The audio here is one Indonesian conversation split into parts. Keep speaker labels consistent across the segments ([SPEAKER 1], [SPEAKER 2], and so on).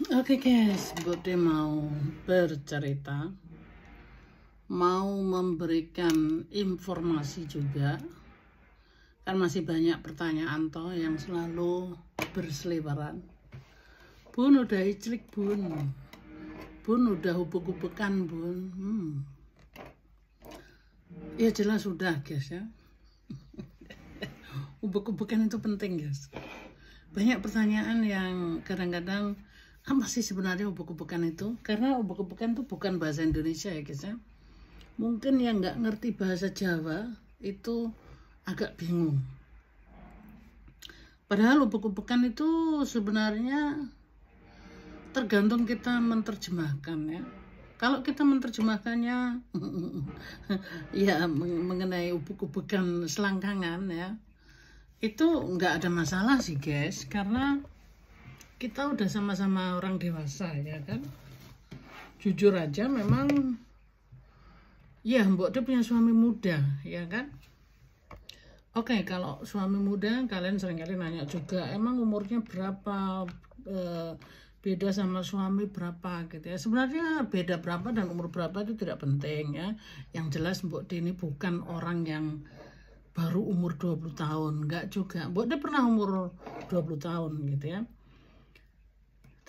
[SPEAKER 1] Oke guys, Bude mau bercerita, mau memberikan informasi juga. Kan masih banyak pertanyaan toh yang selalu berseliweran. Bun udah iclik bun, bun udah ubek-ubekan bun. Ya jelas sudah guys ya. Ubek-ubekan itu penting guys. Banyak pertanyaan yang kadang-kadang apa sih sebenarnya ubek-ubekan itu? Karena ubek-ubekan itu bukan bahasa Indonesia ya guys ya. Mungkin yang nggak ngerti bahasa Jawa itu agak bingung. Padahal ubek-ubekan itu sebenarnya tergantung kita menerjemahkan ya. Kalau kita menerjemahkannya ya mengenai ubek-ubekan selangkangan ya, itu nggak ada masalah sih guys, karena kita udah sama-sama orang dewasa ya kan. Jujur aja memang ya Mbok dia punya suami muda ya kan. Oke, kalau suami muda kalian seringkali nanya juga emang umurnya berapa, beda sama suami berapa gitu ya. Sebenarnya beda berapa dan umur berapa itu tidak penting ya. Yang jelas Mbok dia ini bukan orang yang baru umur 20 tahun, enggak juga. Mbok dia pernah umur 20 tahun gitu ya.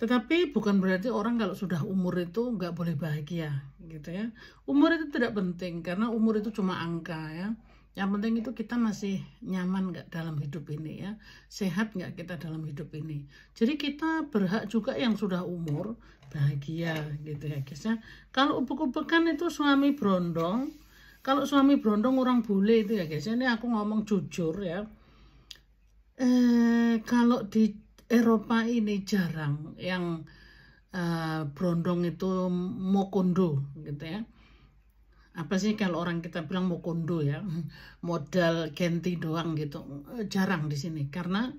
[SPEAKER 1] Tetapi bukan berarti orang kalau sudah umur itu nggak boleh bahagia gitu ya. Umur itu tidak penting karena umur itu cuma angka ya. Yang penting itu kita masih nyaman nggak dalam hidup ini ya. Sehat nggak kita dalam hidup ini. Jadi kita berhak juga yang sudah umur bahagia gitu ya guys ya. Kalau ubek-ubekan itu suami berondong. Kalau suami berondong orang bule itu ya guys. Ini aku ngomong jujur ya. Kalau di Eropa ini jarang yang berondong itu mokondo gitu ya. Apa sih kalau orang kita bilang mokondo ya, modal genti doang gitu. Jarang di sini karena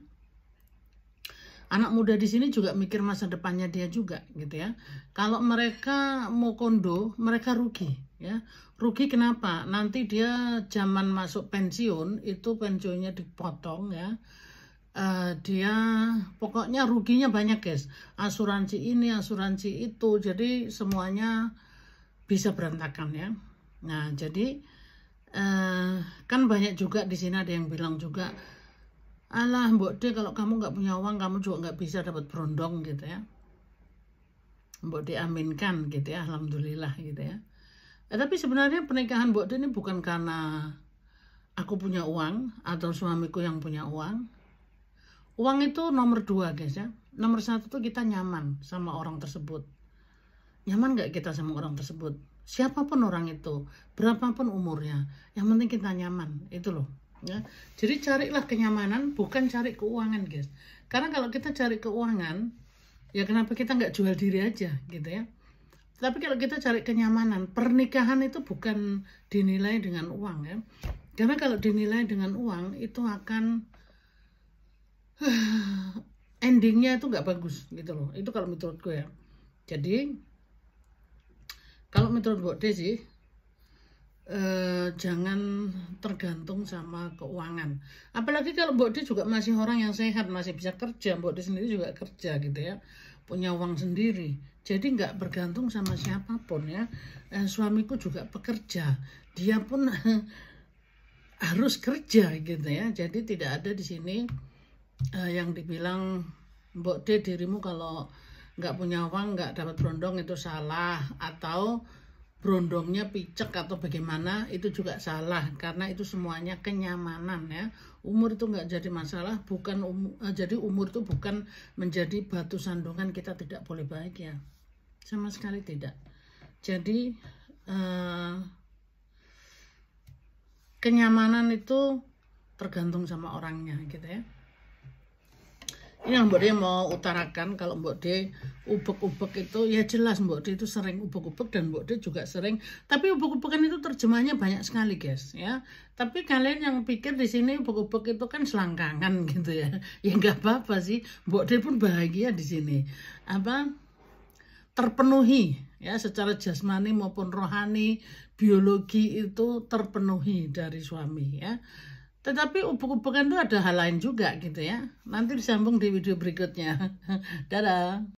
[SPEAKER 1] anak muda di sini juga mikir masa depannya dia juga gitu ya. Kalau mereka mokondo, mereka rugi ya. Rugi kenapa? Nanti dia zaman masuk pensiun itu pensiunnya dipotong ya. Dia pokoknya ruginya banyak guys, asuransi ini asuransi itu, jadi semuanya bisa berantakan ya. Nah jadi kan banyak juga di sini ada yang bilang juga, alah Mbok De kalau kamu nggak punya uang kamu juga nggak bisa dapat berondong gitu ya. Mbok De aminkan gitu ya, alhamdulillah gitu ya. Tapi sebenarnya pernikahan Mbok De ini bukan karena aku punya uang atau suamiku yang punya uang. Uang itu nomor 2 guys ya. Nomor 1 tuh kita nyaman sama orang tersebut. Nyaman gak kita sama orang tersebut? Siapapun orang itu, berapapun umurnya, yang penting kita nyaman, itu loh ya. Jadi carilah kenyamanan, bukan cari keuangan guys. Karena kalau kita cari keuangan, ya kenapa kita nggak jual diri aja gitu ya. Tapi kalau kita cari kenyamanan, pernikahan itu bukan dinilai dengan uang ya. Karena kalau dinilai dengan uang itu akan endingnya itu nggak bagus gitu loh. Itu kalau menurutku ya. Jadi kalau menurut Mbok De sih jangan tergantung sama keuangan. Apalagi kalau Mbok De juga masih orang yang sehat, masih bisa kerja. Mbok De sendiri juga kerja gitu ya, punya uang sendiri. Jadi nggak bergantung sama siapapun ya. Suamiku juga pekerja, dia pun harus kerja gitu ya. Jadi tidak ada di sini yang dibilang Mbok De dirimu kalau nggak punya uang nggak dapat berondong itu salah, atau berondongnya picek atau bagaimana, itu juga salah. Karena itu semuanya kenyamanan ya. Umur itu nggak jadi masalah, bukan jadi umur itu bukan menjadi batu sandungan kita tidak boleh bahagia, sama sekali tidak. Jadi kenyamanan itu tergantung sama orangnya gitu ya. Ini yang Mbok De mau utarakan. Kalau Mbok De ubek-ubek itu ya jelas Mbok De itu sering ubek-ubek dan Mbok De juga sering. Tapi ubek-ubekan itu terjemahnya banyak sekali guys ya. Tapi kalian yang pikir di sini ubek-ubek itu kan selangkangan gitu ya. Ya nggak apa-apa sih. Mbok De pun bahagia di sini. Apa? Terpenuhi ya, secara jasmani maupun rohani, biologi itu terpenuhi dari suami ya. Tetapi ubek-ubekan itu ada hal lain juga gitu ya. Nanti disambung di video berikutnya. Dadah.